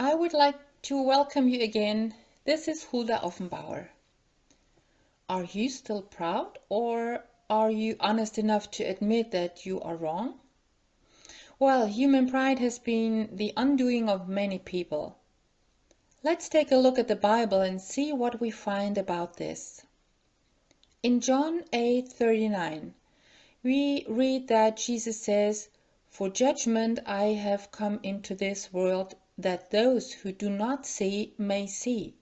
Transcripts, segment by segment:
I would like to welcome you again. This is HULDA OFFENBAUER. Are you still proud, or are you honest enough to admit that you are wrong? Well, human pride has been the undoing of many people. Let's take a look at the Bible and see what we find about this. In John 8:39, we read that Jesus says, "For judgment I have come into this world, that those who do not see may see,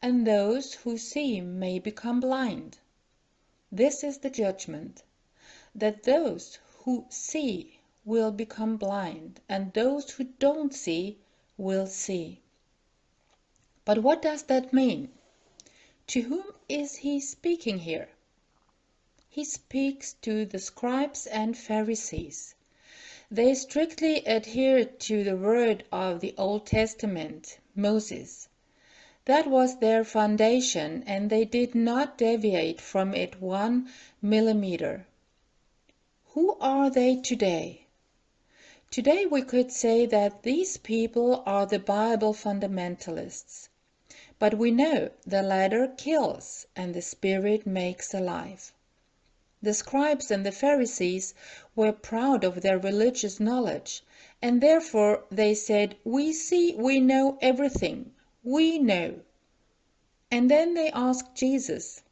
and those who see may become blind." This is the judgment, that those who see will become blind, and those who don't see will see. But what does that mean? To whom is he speaking here? He speaks to the scribes and Pharisees. They strictly adhered to the word of the Old Testament, Moses. That was their foundation, and they did not deviate from it 1 millimeter. Who are they today? Today we could say that these people are the Bible fundamentalists. But we know the letter kills and the spirit makes alive. The scribes and the Pharisees were proud of their religious knowledge, and therefore they said, "We see, we know everything, we know." And then they asked Jesus,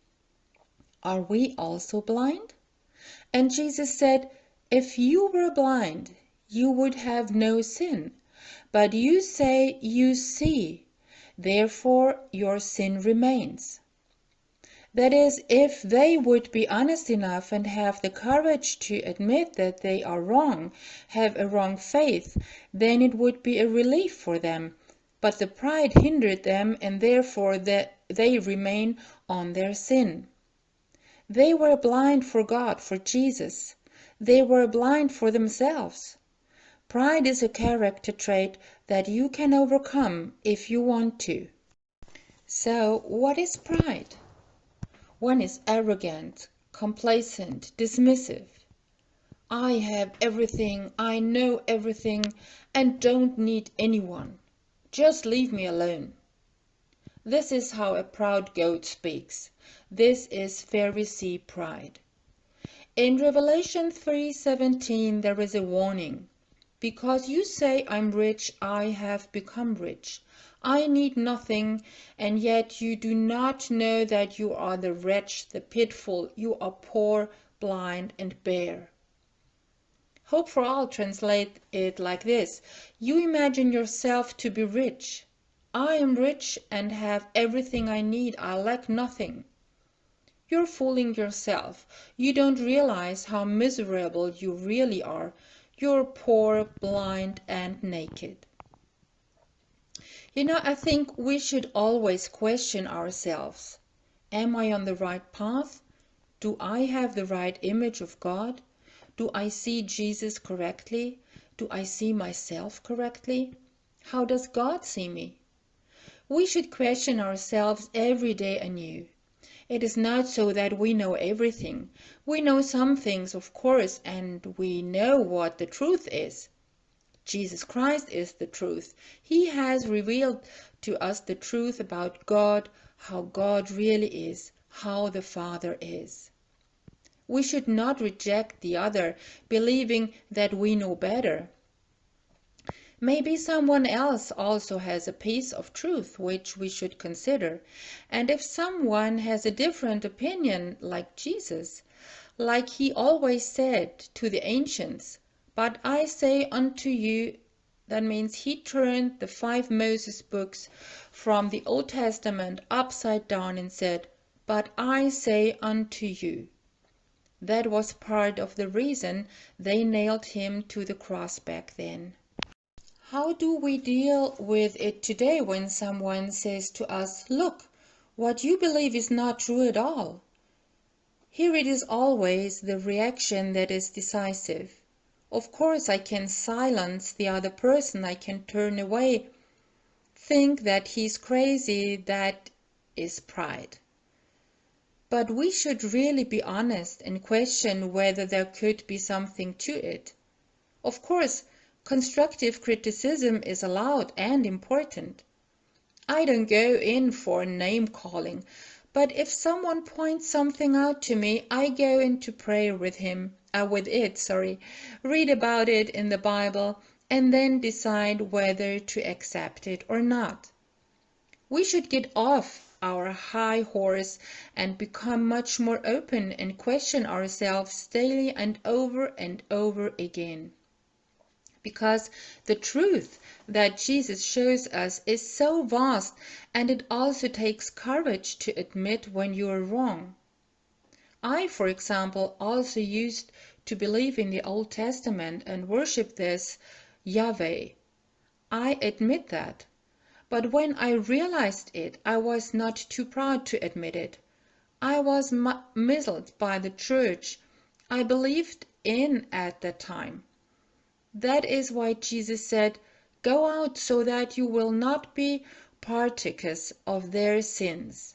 "Are we also blind?" And Jesus said, "If you were blind, you would have no sin. But you say you see, therefore your sin remains." That is, if they would be honest enough and have the courage to admit that they are wrong, have a wrong faith, then it would be a relief for them. But the pride hindered them, and therefore they remain on their sin. They were blind for God, for Jesus. They were blind for themselves. Pride is a character trait that you can overcome if you want to. So, what is pride? One is arrogant, complacent, dismissive. I have everything, I know everything, and don't need anyone. Just leave me alone. This is how a proud goat speaks. This is Pharisee pride. In Revelation 3:17 there is a warning. "Because you say I'm rich, I have become rich. I need nothing, and yet you do not know that you are the wretch, the pitiful, you are poor, blind, and bare." Hope for All translate it like this: you imagine yourself to be rich. I am rich and have everything I need, I lack nothing. You're fooling yourself. You don't realize how miserable you really are. You're poor, blind, and naked. I think we should always question ourselves. Am I on the right path? Do I have the right image of God? Do I see Jesus correctly? Do I see myself correctly? How does God see me? We should question ourselves every day anew. It is not so that we know everything. We know some things, of course, and we know what the truth is. Jesus Christ is the truth. He has revealed to us the truth about God, how God really is, how the Father is. We should not reject the other, believing that we know better. Maybe someone else also has a piece of truth which we should consider. And if someone has a different opinion, like Jesus, like he always said to the ancients, "But I say unto you," that means he turned the 5 Moses books from the Old Testament upside down and said, "But I say unto you." That was part of the reason they nailed him to the cross back then. How do we deal with it today when someone says to us, "Look, what you believe is not true at all"? Here it is always the reaction that is decisive. Of course, I can silence the other person, I can turn away, think that he's crazy, that is pride. But we should really be honest and question whether there could be something to it. Of course, Constructive criticism is allowed and important. I don't go in for name-calling, but if someone points something out to me, I go into prayer with it, read about it in the Bible, and then decide whether to accept it or not. We should get off our high horse and become much more open and question ourselves daily and over again. Because the truth that Jesus shows us is so vast, and it also takes courage to admit when you are wrong. I, for example, also used to believe in the Old Testament and worship this Yahweh. I admit that. But when I realized it, I was not too proud to admit it. I was misled by the church I believed in at that time. That is why Jesus said, "Go out so that you will not be partakers of their sins."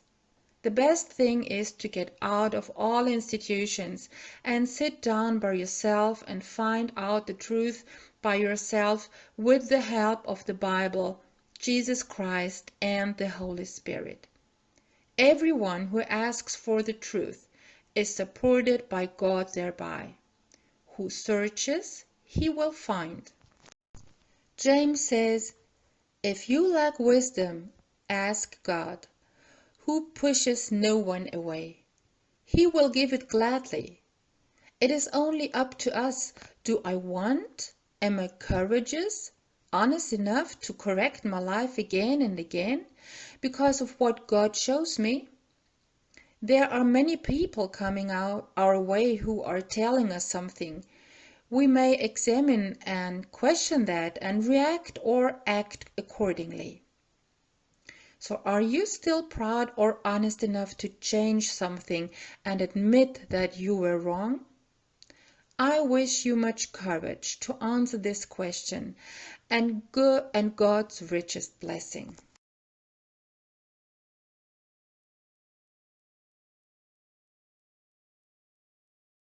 The best thing is to get out of all institutions and sit down by yourself and find out the truth by yourself with the help of the Bible, Jesus Christ, and the Holy Spirit. Everyone who asks for the truth is supported by God thereby. Who searches, he will find. James says, "If you lack wisdom, ask God, who pushes no one away. He will give it gladly." It is only up to us. Do I want? Am I courageous? Honest enough to correct my life again and again because of what God shows me? There are many people coming our way who are telling us something. We may examine and question that and react or act accordingly. So are you still proud or honest enough to change something and admit that you were wrong? I wish you much courage to answer this question and God's richest blessing.